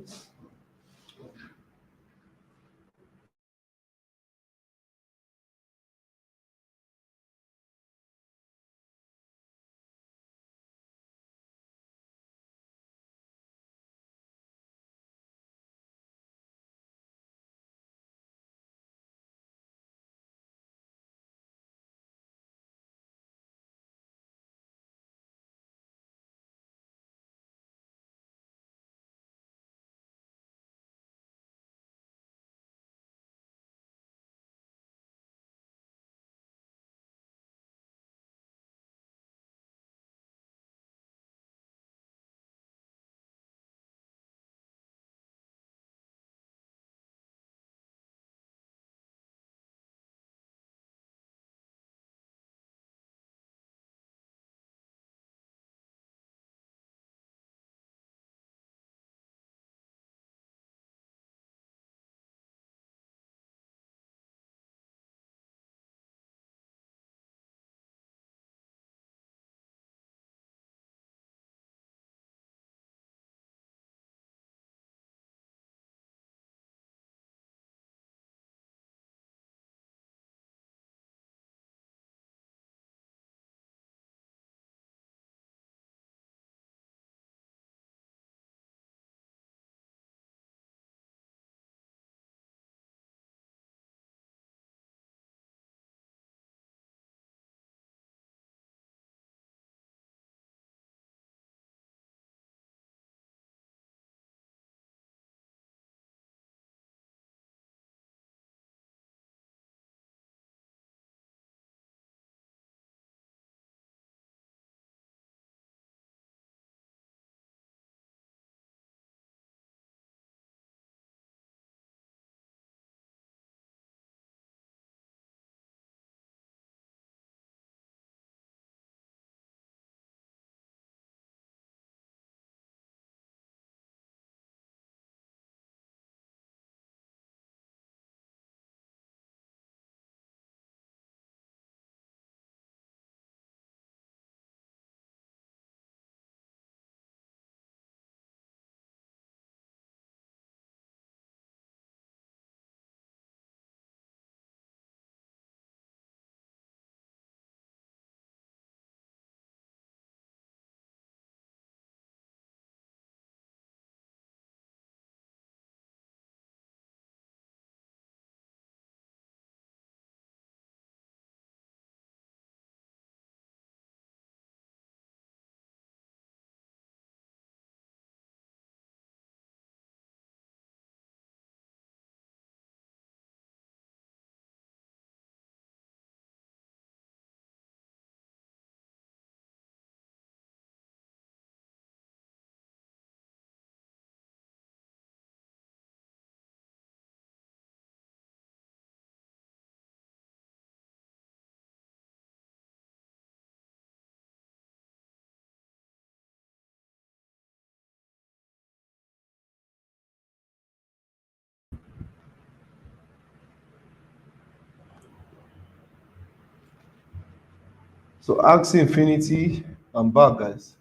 Speaker 1: So Axie Infinity, I'm back, guys.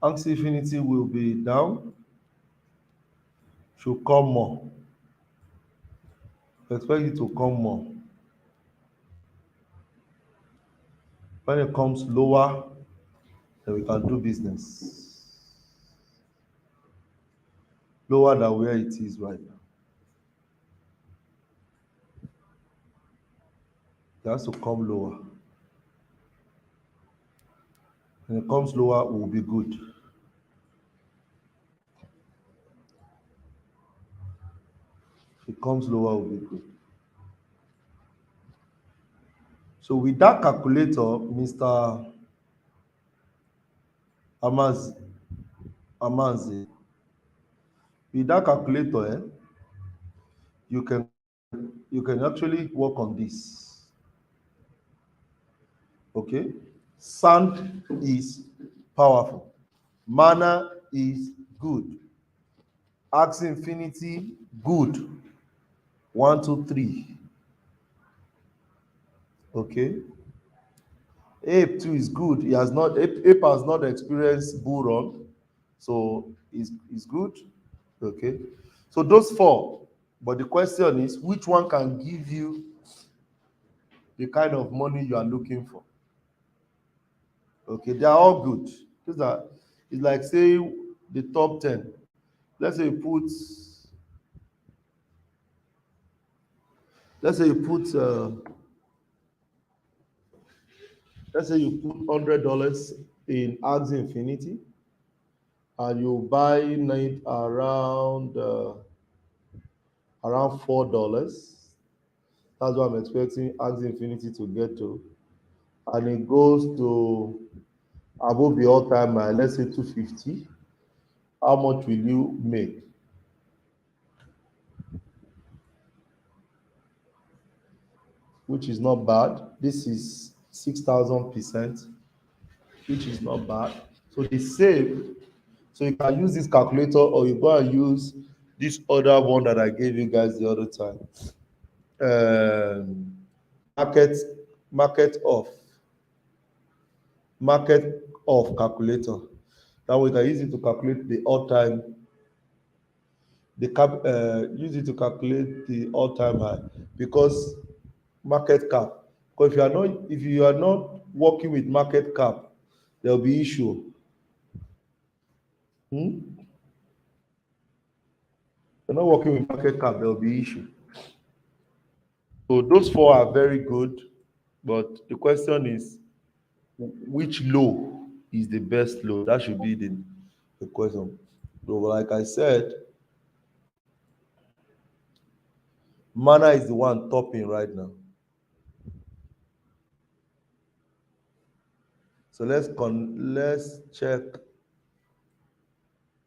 Speaker 1: Axie Infinity will be down, should come more. Expect it to come more. When it comes lower, then we can do business. Lower than where it is right now. It has to come lower. When it comes lower, it will be good. If it comes lower, it will be good. So with that calculator, Mr. Amazi, Amazi, with that calculator, you can actually work on this. Okay, sand is powerful, mana is good, Axie Infinity good, 1 2 3. Okay, ape too is good. He has not ape has not experienced bull run, so is good. Okay, so those four, but the question is which one can give you the kind of money you are looking for. Okay, they are all good. These are, it's like say the top 10. Let's say you put let's say you put let's say you put $100 in Axie Infinity and you buy it around $4. That's what I'm expecting Axie Infinity to get to. And it goes to above the all-time high, let's say 250. How much will you make? Which is not bad. This is 6,000%, which is not bad. So the same, so you can use this calculator or you go and use this other one that I gave you guys the other time. Um, market market off market off calculator. That way you can use it to calculate the all-time use it to calculate the all-time high because market cap. Because if you are not working with market cap, there will be issue. Hmm? You're not working with market cap, there will be issue. So those four are very good, but the question is which low is the best low? That should be the question. So like I said, mana is the one topping right now. So let's check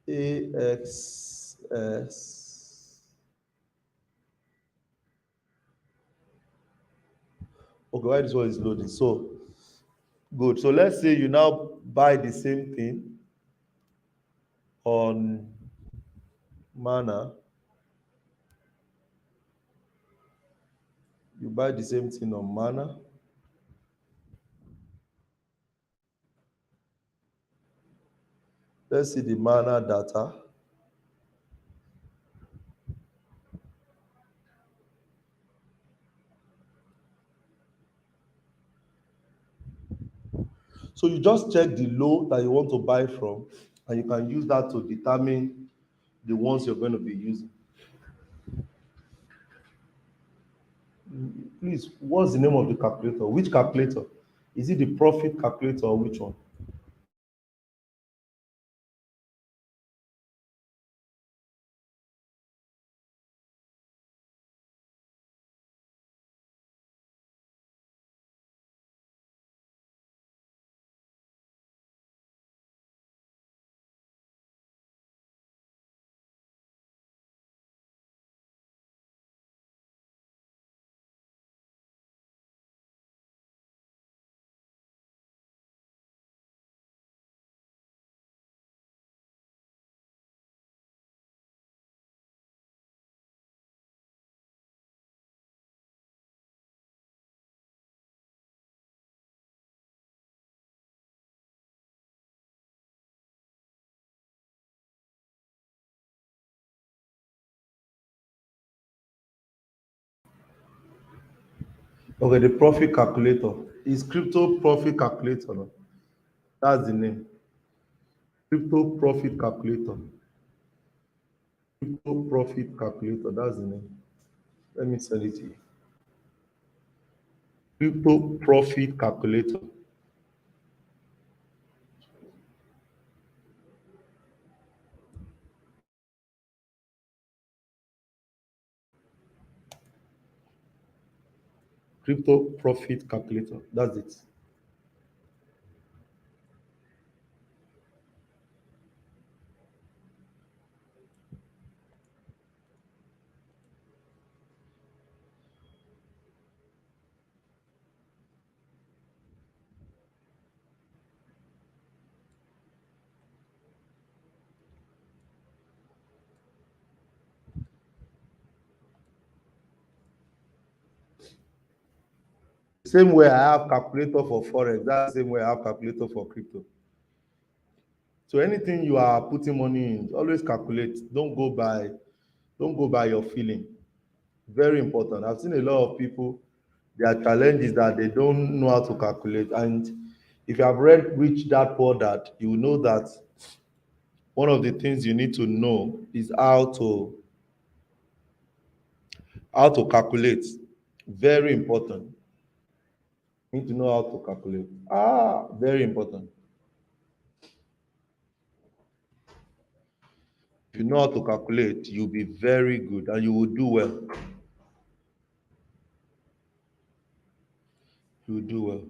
Speaker 1: AXS. Okay, why this one is loading? So good. So let's say you now buy the same thing on mana. You buy the same thing on mana. Let's see the mana data. So you just check the low that you want to buy from, and you can use that to determine the ones you're going to be using. Please, what's the name of the calculator? Which calculator? Is it the profit calculator or which one? Okay, the profit calculator is crypto profit calculator. No? That's the name. Crypto profit calculator. Crypto profit calculator. That's the name. Let me send it to you. Crypto profit calculator. Crypto profit calculator. That's it. Same way I have calculator for forex. That's the same way I have calculator for crypto. So anything you are putting money in, always calculate. Don't go by your feeling. Very important. I've seen a lot of people, their challenge is that they don't know how to calculate. And if you have read Rich Dad Poor Dad, you will know that one of the things you need to know is how to calculate. Very important. You need to know how to calculate. Very important. If you know how to calculate, you'll be very good and you will do well. You will do well.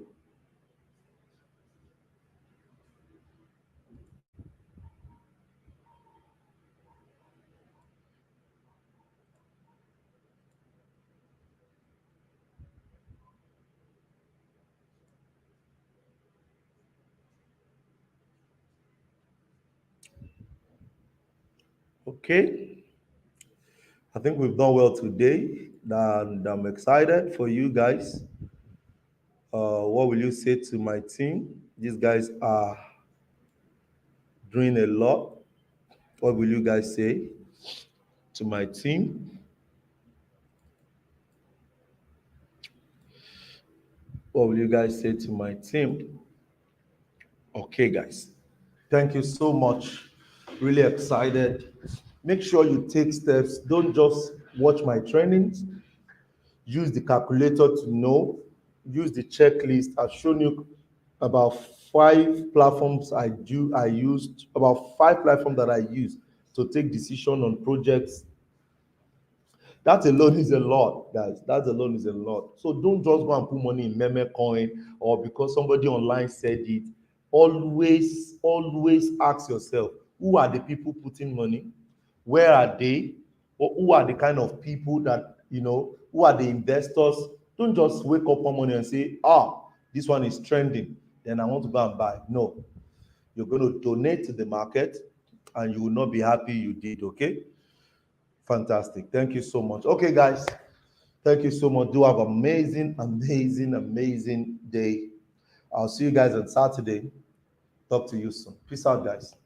Speaker 1: Okay. I think we've done well today, and I'm excited for you guys. What will you say to my team? These guys are doing a lot. What will you guys say to my team? What will you guys say to my team? Okay, guys. Thank you so much. Really excited. Make sure you take steps. Don't just watch my trainings. Use the calculator to know. Use the checklist. I've shown you about about 5 platforms that I use to take decision on projects. That alone is a lot, guys. That alone is a lot. So don't just go and put money in meme coin or because somebody online said it. Always ask yourself, who are the people putting money? Where are they? Or who are the kind of people that, who are the investors? Don't just wake up one morning and say, this one is trending, then I want to go and buy. No, you're going to donate to the market and you will not be happy you did, okay? Fantastic. Thank you so much. Okay, guys. Thank you so much. Do have an amazing day. I'll see you guys on Saturday. Talk to you soon. Peace out, guys.